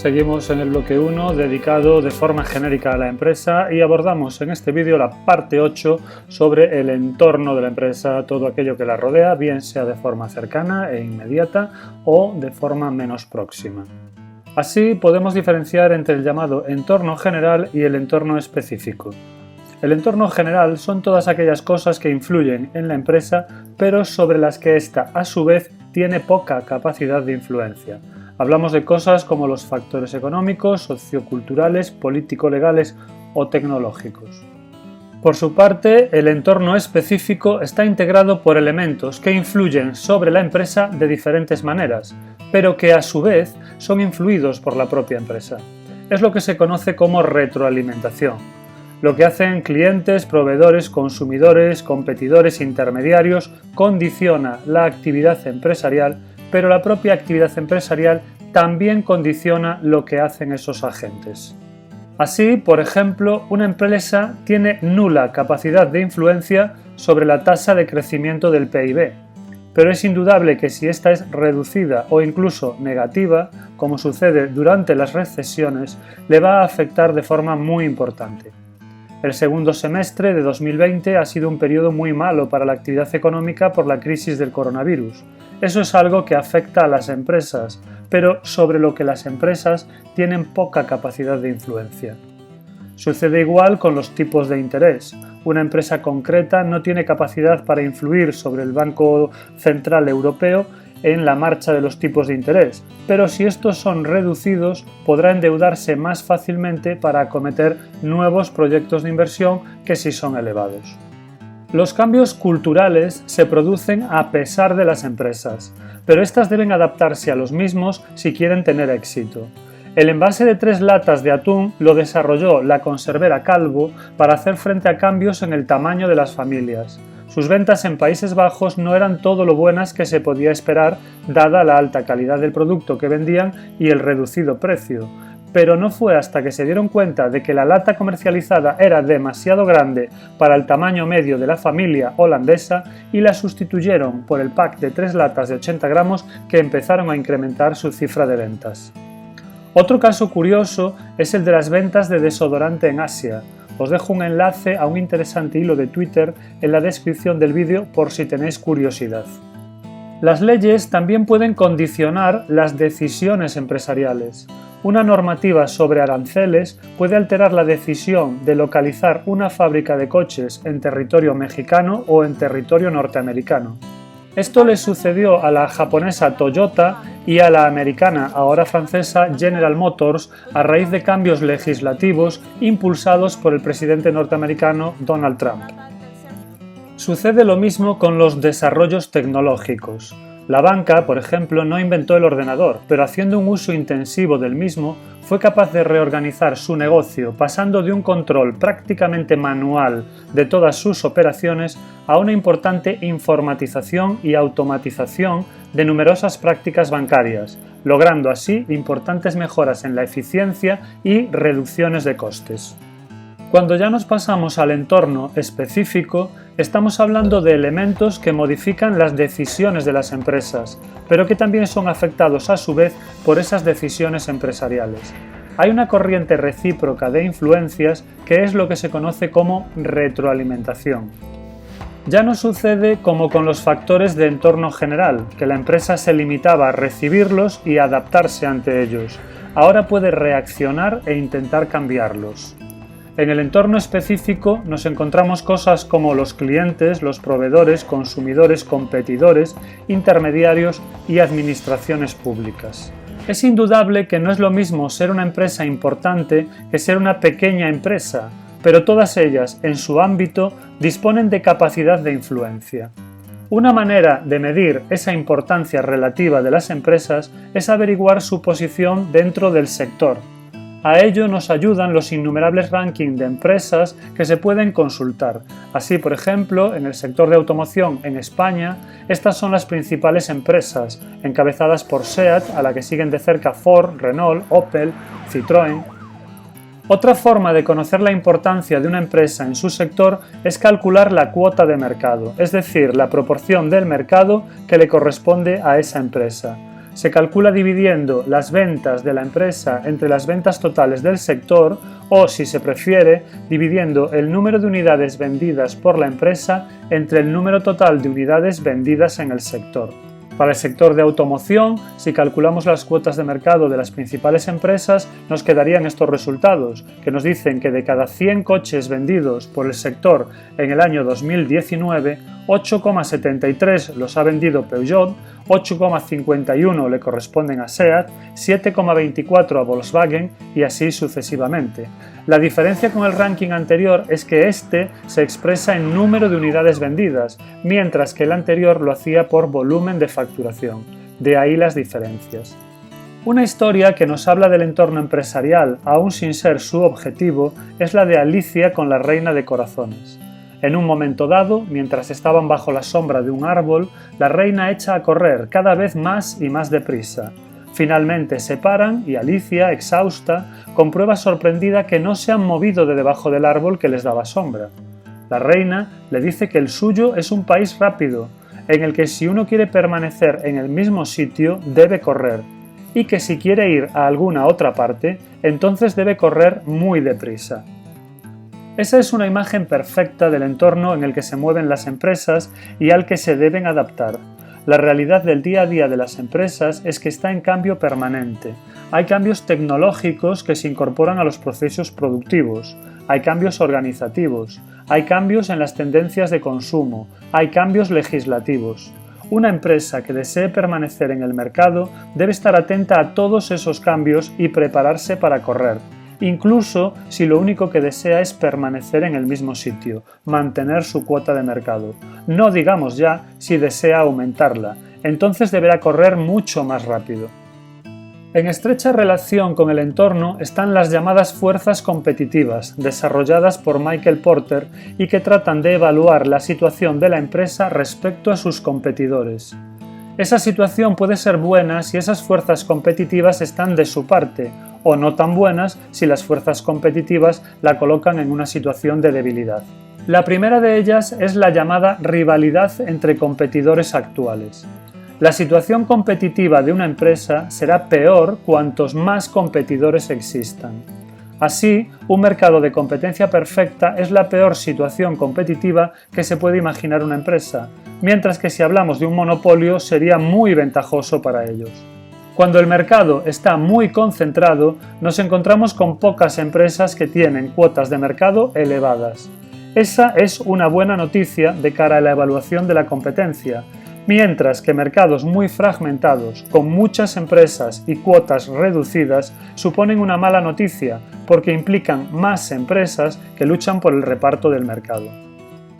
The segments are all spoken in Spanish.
Seguimos en el bloque 1 dedicado de forma genérica a la empresa y abordamos en este vídeo la parte 8 sobre el entorno de la empresa, todo aquello que la rodea, bien sea de forma cercana e inmediata o de forma menos próxima. Así podemos diferenciar entre el llamado entorno general y el entorno específico. El entorno general son todas aquellas cosas que influyen en la empresa, pero sobre las que ésta, a su vez, tiene poca capacidad de influencia. Hablamos de cosas como los factores económicos, socioculturales, político-legales o tecnológicos. Por su parte, el entorno específico está integrado por elementos que influyen sobre la empresa de diferentes maneras, pero que a su vez son influidos por la propia empresa. Es lo que se conoce como retroalimentación. Lo que hacen clientes, proveedores, consumidores, competidores, intermediarios, condiciona la actividad empresarial, pero la propia actividad empresarial también condiciona lo que hacen esos agentes. Así, por ejemplo, una empresa tiene nula capacidad de influencia sobre la tasa de crecimiento del PIB, pero es indudable que si esta es reducida o incluso negativa, como sucede durante las recesiones, le va a afectar de forma muy importante. El segundo semestre de 2020 ha sido un periodo muy malo para la actividad económica por la crisis del coronavirus. Eso es algo que afecta a las empresas, pero sobre lo que las empresas tienen poca capacidad de influencia. Sucede igual con los tipos de interés. Una empresa concreta no tiene capacidad para influir sobre el Banco Central Europeo en la marcha de los tipos de interés, pero si estos son reducidos podrá endeudarse más fácilmente para acometer nuevos proyectos de inversión que si son elevados. Los cambios culturales se producen a pesar de las empresas, pero estas deben adaptarse a los mismos si quieren tener éxito. El envase de 3 latas de atún lo desarrolló la conservera Calvo para hacer frente a cambios en el tamaño de las familias. Sus ventas en Países Bajos no eran todo lo buenas que se podía esperar dada la alta calidad del producto que vendían y el reducido precio. Pero no fue hasta que se dieron cuenta de que la lata comercializada era demasiado grande para el tamaño medio de la familia holandesa y la sustituyeron por el pack de 3 latas de 80 gramos que empezaron a incrementar su cifra de ventas. Otro caso curioso es el de las ventas de desodorante en Asia. Os dejo un enlace a un interesante hilo de Twitter en la descripción del vídeo por si tenéis curiosidad. Las leyes también pueden condicionar las decisiones empresariales. Una normativa sobre aranceles puede alterar la decisión de localizar una fábrica de coches en territorio mexicano o en territorio norteamericano. Esto le sucedió a la japonesa Toyota y a la americana, ahora francesa, General Motors a raíz de cambios legislativos impulsados por el presidente norteamericano Donald Trump. Sucede lo mismo con los desarrollos tecnológicos. La banca, por ejemplo, no inventó el ordenador, pero haciendo un uso intensivo del mismo, fue capaz de reorganizar su negocio pasando de un control prácticamente manual de todas sus operaciones a una importante informatización y automatización de numerosas prácticas bancarias, logrando así importantes mejoras en la eficiencia y reducciones de costes. Cuando ya nos pasamos al entorno específico, estamos hablando de elementos que modifican las decisiones de las empresas, pero que también son afectados a su vez por esas decisiones empresariales. Hay una corriente recíproca de influencias que es lo que se conoce como retroalimentación. Ya no sucede como con los factores de entorno general, que la empresa se limitaba a recibirlos y adaptarse ante ellos. Ahora puede reaccionar e intentar cambiarlos. En el entorno específico nos encontramos cosas como los clientes, los proveedores, consumidores, competidores, intermediarios y administraciones públicas. Es indudable que no es lo mismo ser una empresa importante que ser una pequeña empresa, pero todas ellas, en su ámbito, disponen de capacidad de influencia. Una manera de medir esa importancia relativa de las empresas es averiguar su posición dentro del sector. A ello nos ayudan los innumerables rankings de empresas que se pueden consultar. Así, por ejemplo, en el sector de automoción en España, estas son las principales empresas, encabezadas por SEAT, a la que siguen de cerca Ford, Renault, Opel, Citroën. Otra forma de conocer la importancia de una empresa en su sector es calcular la cuota de mercado, es decir, la proporción del mercado que le corresponde a esa empresa. se calcula dividiendo las ventas de la empresa entre las ventas totales del sector o, si se prefiere, dividiendo el número de unidades vendidas por la empresa entre el número total de unidades vendidas en el sector. Para el sector de automoción, si calculamos las cuotas de mercado de las principales empresas, nos quedarían estos resultados, que nos dicen que de cada 100 coches vendidos por el sector en el año 2019, 8,73 los ha vendido Peugeot, 8,51 le corresponden a SEAT, 7,24 a Volkswagen y así sucesivamente. La diferencia con el ranking anterior es que este se expresa en número de unidades vendidas, mientras que el anterior lo hacía por volumen de facturación. De ahí las diferencias. Una historia que nos habla del entorno empresarial, aún sin ser su objetivo, es la de Alicia con la reina de corazones. En un momento dado, mientras estaban bajo la sombra de un árbol, la reina echa a correr cada vez más y más deprisa. Finalmente se paran y Alicia, exhausta, comprueba sorprendida que no se han movido de debajo del árbol que les daba sombra. La reina le dice que el suyo es un país rápido, en el que si uno quiere permanecer en el mismo sitio debe correr, y que si quiere ir a alguna otra parte, entonces debe correr muy deprisa. Esa es una imagen perfecta del entorno en el que se mueven las empresas y al que se deben adaptar. La realidad del día a día de las empresas es que está en cambio permanente. Hay cambios tecnológicos que se incorporan a los procesos productivos, hay cambios organizativos, hay cambios en las tendencias de consumo, hay cambios legislativos. Una empresa que desee permanecer en el mercado debe estar atenta a todos esos cambios y prepararse para correr. Incluso si lo único que desea es permanecer en el mismo sitio, mantener su cuota de mercado. No digamos ya si desea aumentarla, entonces deberá correr mucho más rápido. En estrecha relación con el entorno están las llamadas fuerzas competitivas, desarrolladas por Michael Porter y que tratan de evaluar la situación de la empresa respecto a sus competidores. Esa situación puede ser buena si esas fuerzas competitivas están de su parte, o no tan buenas si las fuerzas competitivas la colocan en una situación de debilidad. La primera de ellas es la llamada rivalidad entre competidores actuales. La situación competitiva de una empresa será peor cuantos más competidores existan. Así, un mercado de competencia perfecta es la peor situación competitiva que se puede imaginar una empresa, mientras que si hablamos de un monopolio sería muy ventajoso para ellos. Cuando el mercado está muy concentrado, nos encontramos con pocas empresas que tienen cuotas de mercado elevadas. Esa es una buena noticia de cara a la evaluación de la competencia, mientras que mercados muy fragmentados, con muchas empresas y cuotas reducidas, suponen una mala noticia porque implican más empresas que luchan por el reparto del mercado.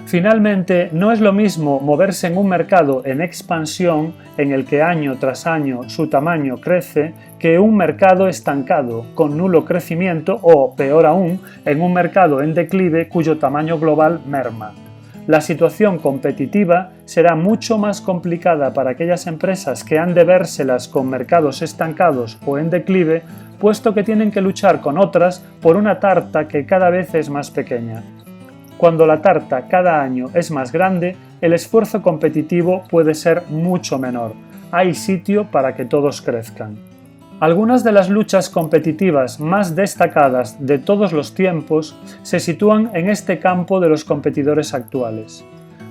Finalmente, no es lo mismo moverse en un mercado en expansión, en el que año tras año su tamaño crece, que un mercado estancado, con nulo crecimiento o, peor aún, en un mercado en declive cuyo tamaño global merma. La situación competitiva será mucho más complicada para aquellas empresas que han de vérselas con mercados estancados o en declive, puesto que tienen que luchar con otras por una tarta que cada vez es más pequeña. Cuando la tarta cada año es más grande, el esfuerzo competitivo puede ser mucho menor. Hay sitio para que todos crezcan. Algunas de las luchas competitivas más destacadas de todos los tiempos se sitúan en este campo de los competidores actuales.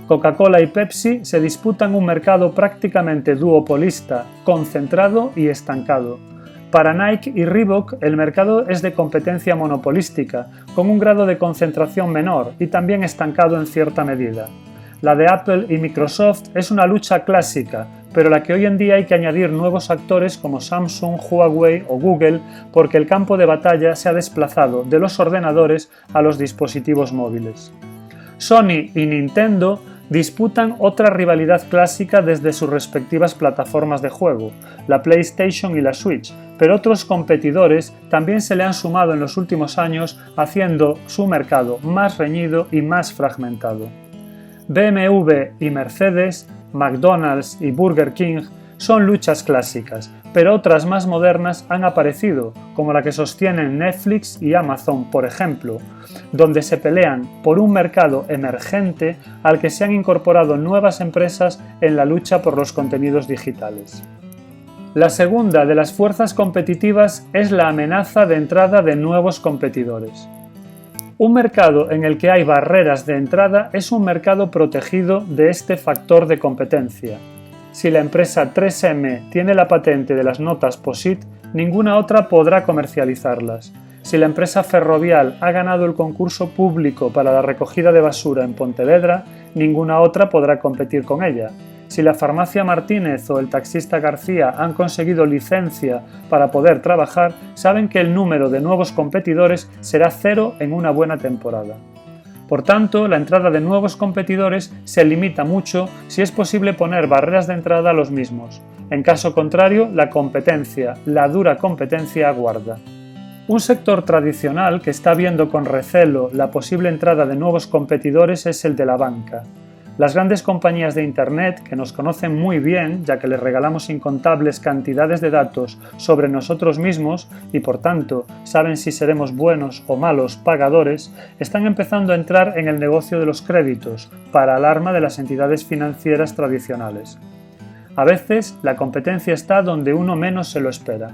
Coca-Cola y Pepsi se disputan un mercado prácticamente duopolista, concentrado y estancado. Para Nike y Reebok el mercado es de competencia monopolística, con un grado de concentración menor y también estancado en cierta medida. La de Apple y Microsoft es una lucha clásica, pero a la que hoy en día hay que añadir nuevos actores como Samsung, Huawei o Google, porque el campo de batalla se ha desplazado de los ordenadores a los dispositivos móviles. Sony y Nintendo disputan otra rivalidad clásica desde sus respectivas plataformas de juego, la PlayStation y la Switch, pero otros competidores también se le han sumado en los últimos años, haciendo su mercado más reñido y más fragmentado. BMW y Mercedes, McDonald's y Burger King son luchas clásicas, pero otras más modernas han aparecido, como la que sostienen Netflix y Amazon, por ejemplo, donde se pelean por un mercado emergente al que se han incorporado nuevas empresas en la lucha por los contenidos digitales. La segunda de las fuerzas competitivas es la amenaza de entrada de nuevos competidores. Un mercado en el que hay barreras de entrada es un mercado protegido de este factor de competencia. Si la empresa 3M tiene la patente de las notas POSIT, ninguna otra podrá comercializarlas. Si la empresa Ferrovial ha ganado el concurso público para la recogida de basura en Pontevedra, ninguna otra podrá competir con ella. Si la farmacia Martínez o el taxista García han conseguido licencia para poder trabajar, saben que el número de nuevos competidores será cero en una buena temporada. Por tanto, la entrada de nuevos competidores se limita mucho si es posible poner barreras de entrada a los mismos. En caso contrario, la competencia, la dura competencia, aguarda. Un sector tradicional que está viendo con recelo la posible entrada de nuevos competidores es el de la banca. Las grandes compañías de Internet, que nos conocen muy bien, ya que les regalamos incontables cantidades de datos sobre nosotros mismos y por tanto saben si seremos buenos o malos pagadores, están empezando a entrar en el negocio de los créditos, para alarma de las entidades financieras tradicionales. A veces, la competencia está donde uno menos se lo espera.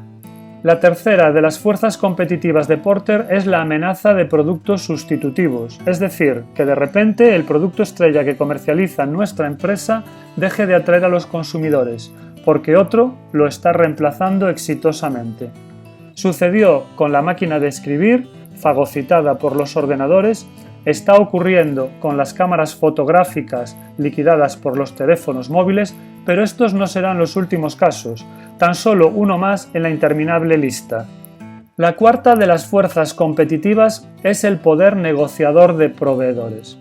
La tercera de las fuerzas competitivas de Porter es la amenaza de productos sustitutivos, es decir, que de repente el producto estrella que comercializa nuestra empresa deje de atraer a los consumidores, porque otro lo está reemplazando exitosamente. Sucedió con la máquina de escribir, fagocitada por los ordenadores, está ocurriendo con las cámaras fotográficas liquidadas por los teléfonos móviles, pero estos no serán los últimos casos, tan solo uno más en la interminable lista. La cuarta de las fuerzas competitivas es el poder negociador de proveedores.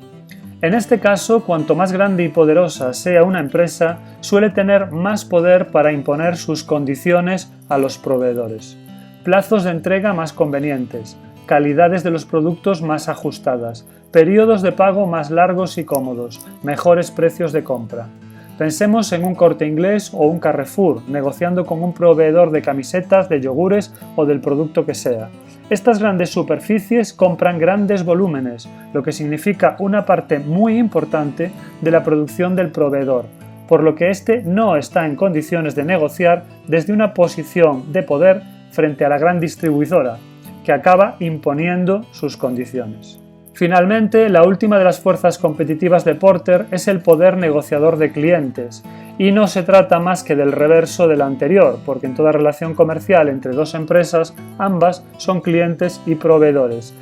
En este caso, cuanto más grande y poderosa sea una empresa, suele tener más poder para imponer sus condiciones a los proveedores. Plazos de entrega más convenientes, calidades de los productos más ajustadas, periodos de pago más largos y cómodos, mejores precios de compra. Pensemos en un Corte Inglés o un Carrefour, negociando con un proveedor de camisetas, de yogures o del producto que sea. Estas grandes superficies compran grandes volúmenes, lo que significa una parte muy importante de la producción del proveedor, por lo que éste no está en condiciones de negociar desde una posición de poder frente a la gran distribuidora, que acaba imponiendo sus condiciones. Finalmente, la última de las fuerzas competitivas de Porter es el poder negociador de clientes, y no se trata más que del reverso de la anterior, porque en toda relación comercial entre dos empresas, ambas son clientes y proveedores.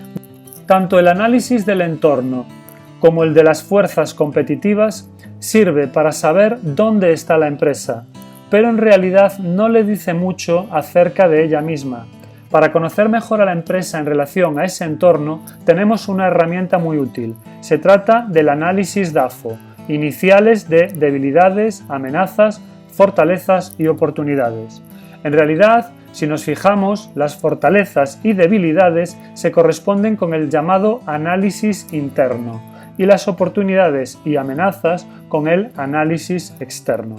Tanto el análisis del entorno como el de las fuerzas competitivas sirve para saber dónde está la empresa, pero en realidad no le dice mucho acerca de ella misma. Para conocer mejor a la empresa en relación a ese entorno, tenemos una herramienta muy útil. Se trata del análisis DAFO, iniciales de debilidades, amenazas, fortalezas y oportunidades. En realidad, si nos fijamos, las fortalezas y debilidades se corresponden con el llamado análisis interno y las oportunidades y amenazas con el análisis externo.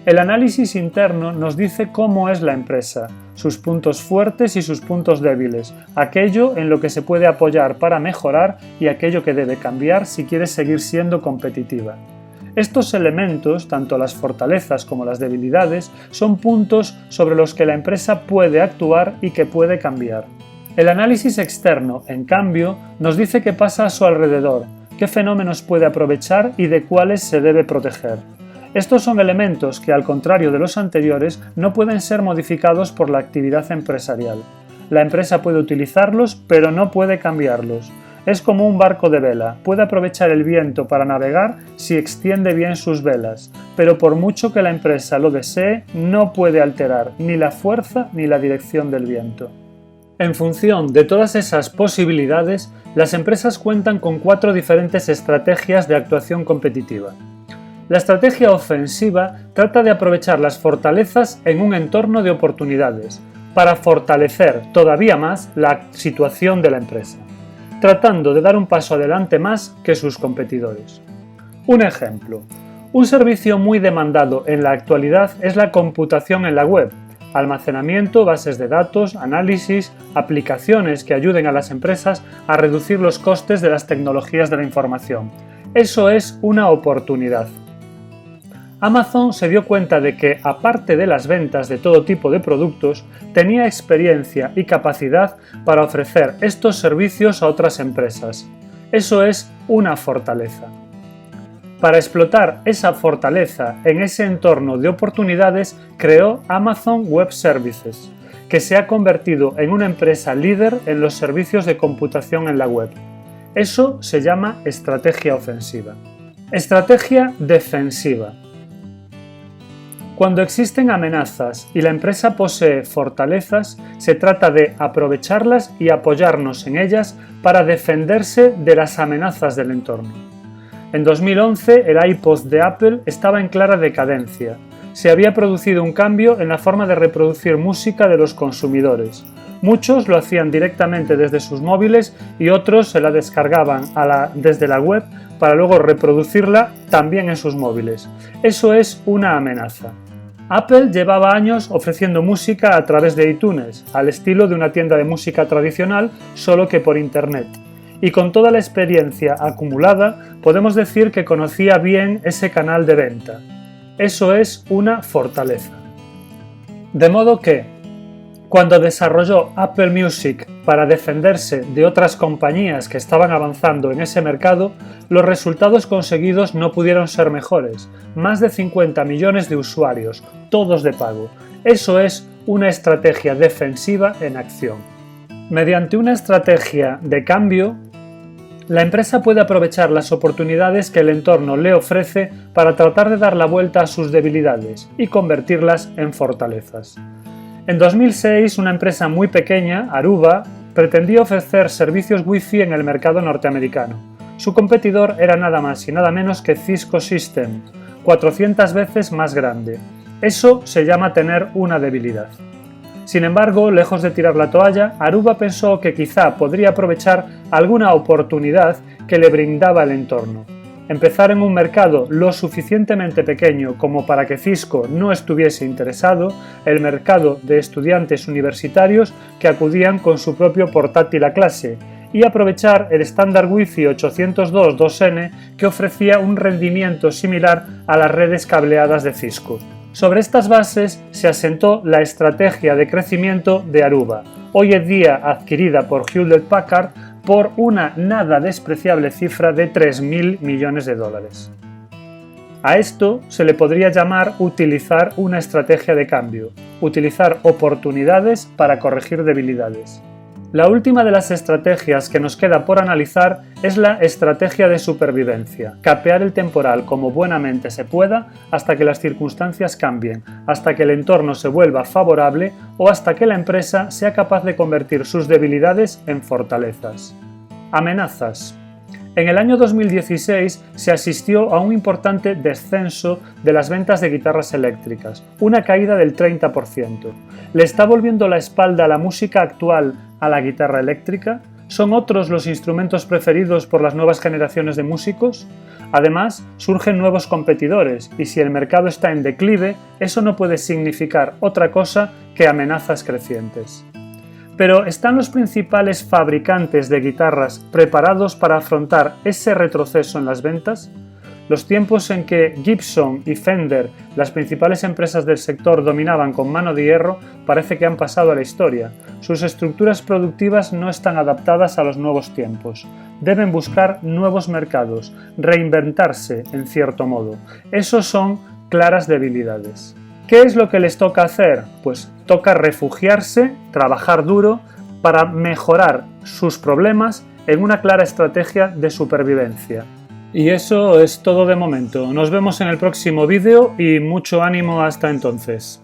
El análisis interno nos dice cómo es la empresa, sus puntos fuertes y sus puntos débiles, aquello en lo que se puede apoyar para mejorar y aquello que debe cambiar si quiere seguir siendo competitiva. Estos elementos, tanto las fortalezas como las debilidades, son puntos sobre los que la empresa puede actuar y que puede cambiar. El análisis externo, en cambio, nos dice qué pasa a su alrededor, qué fenómenos puede aprovechar y de cuáles se debe proteger. Estos son elementos que, al contrario de los anteriores, no pueden ser modificados por la actividad empresarial. La empresa puede utilizarlos, pero no puede cambiarlos. Es como un barco de vela, puede aprovechar el viento para navegar si extiende bien sus velas, pero por mucho que la empresa lo desee, no puede alterar ni la fuerza ni la dirección del viento. En función de todas esas posibilidades, las empresas cuentan con 4 diferentes estrategias de actuación competitiva. La estrategia ofensiva trata de aprovechar las fortalezas en un entorno de oportunidades, para fortalecer todavía más la situación de la empresa, tratando de dar un paso adelante más que sus competidores. Un ejemplo. Un servicio muy demandado en la actualidad es la computación en la web, almacenamiento, bases de datos, análisis, aplicaciones que ayuden a las empresas a reducir los costes de las tecnologías de la información. Eso es una oportunidad. Amazon se dio cuenta de que, aparte de las ventas de todo tipo de productos, tenía experiencia y capacidad para ofrecer estos servicios a otras empresas. Eso es una fortaleza. Para explotar esa fortaleza en ese entorno de oportunidades, creó Amazon Web Services, que se ha convertido en una empresa líder en los servicios de computación en la web. Eso se llama estrategia ofensiva. Estrategia defensiva. Cuando existen amenazas y la empresa posee fortalezas, se trata de aprovecharlas y apoyarnos en ellas para defenderse de las amenazas del entorno. En 2011, el iPod de Apple estaba en clara decadencia. Se había producido un cambio en la forma de reproducir música de los consumidores. Muchos lo hacían directamente desde sus móviles y otros se la descargaban desde la web para luego reproducirla también en sus móviles. Eso es una amenaza. Apple llevaba años ofreciendo música a través de iTunes, al estilo de una tienda de música tradicional, solo que por Internet. Y con toda la experiencia acumulada, podemos decir que conocía bien ese canal de venta. Eso es una fortaleza. De modo que, cuando desarrolló Apple Music para defenderse de otras compañías que estaban avanzando en ese mercado, los resultados conseguidos no pudieron ser mejores. Más de 50 millones de usuarios, todos de pago. Eso es una estrategia defensiva en acción. Mediante una estrategia de cambio, la empresa puede aprovechar las oportunidades que el entorno le ofrece para tratar de dar la vuelta a sus debilidades y convertirlas en fortalezas. En 2006, una empresa muy pequeña, Aruba, pretendía ofrecer servicios Wi-Fi en el mercado norteamericano. Su competidor era nada más y nada menos que Cisco System, 400 veces más grande. Eso se llama tener una debilidad. Sin embargo, lejos de tirar la toalla, Aruba pensó que quizá podría aprovechar alguna oportunidad que le brindaba el entorno. Empezar en un mercado lo suficientemente pequeño como para que Cisco no estuviese interesado, el mercado de estudiantes universitarios que acudían con su propio portátil a clase, y aprovechar el estándar Wi-Fi 802.2n que ofrecía un rendimiento similar a las redes cableadas de Cisco. Sobre estas bases se asentó la estrategia de crecimiento de Aruba, hoy en día adquirida por Hewlett Packard por una nada despreciable cifra de 3.000 millones de dólares. A esto se le podría llamar utilizar una estrategia de cambio, utilizar oportunidades para corregir debilidades. La última de las estrategias que nos queda por analizar es la estrategia de supervivencia, capear el temporal como buenamente se pueda hasta que las circunstancias cambien, hasta que el entorno se vuelva favorable o hasta que la empresa sea capaz de convertir sus debilidades en fortalezas. Amenazas. En el año 2016 se asistió a un importante descenso de las ventas de guitarras eléctricas, una caída del 30%. ¿Le está volviendo la espalda a la música actual a la guitarra eléctrica? ¿Son otros los instrumentos preferidos por las nuevas generaciones de músicos? Además, surgen nuevos competidores y si el mercado está en declive, eso no puede significar otra cosa que amenazas crecientes. Pero ¿están los principales fabricantes de guitarras preparados para afrontar ese retroceso en las ventas? Los tiempos en que Gibson y Fender, las principales empresas del sector, dominaban con mano de hierro, parece que han pasado a la historia. Sus estructuras productivas no están adaptadas a los nuevos tiempos. Deben buscar nuevos mercados, reinventarse en cierto modo. Esos son claras debilidades. ¿Qué es lo que les toca hacer? Pues toca refugiarse, trabajar duro para mejorar sus problemas en una clara estrategia de supervivencia. Y eso es todo de momento. Nos vemos en el próximo vídeo y mucho ánimo hasta entonces.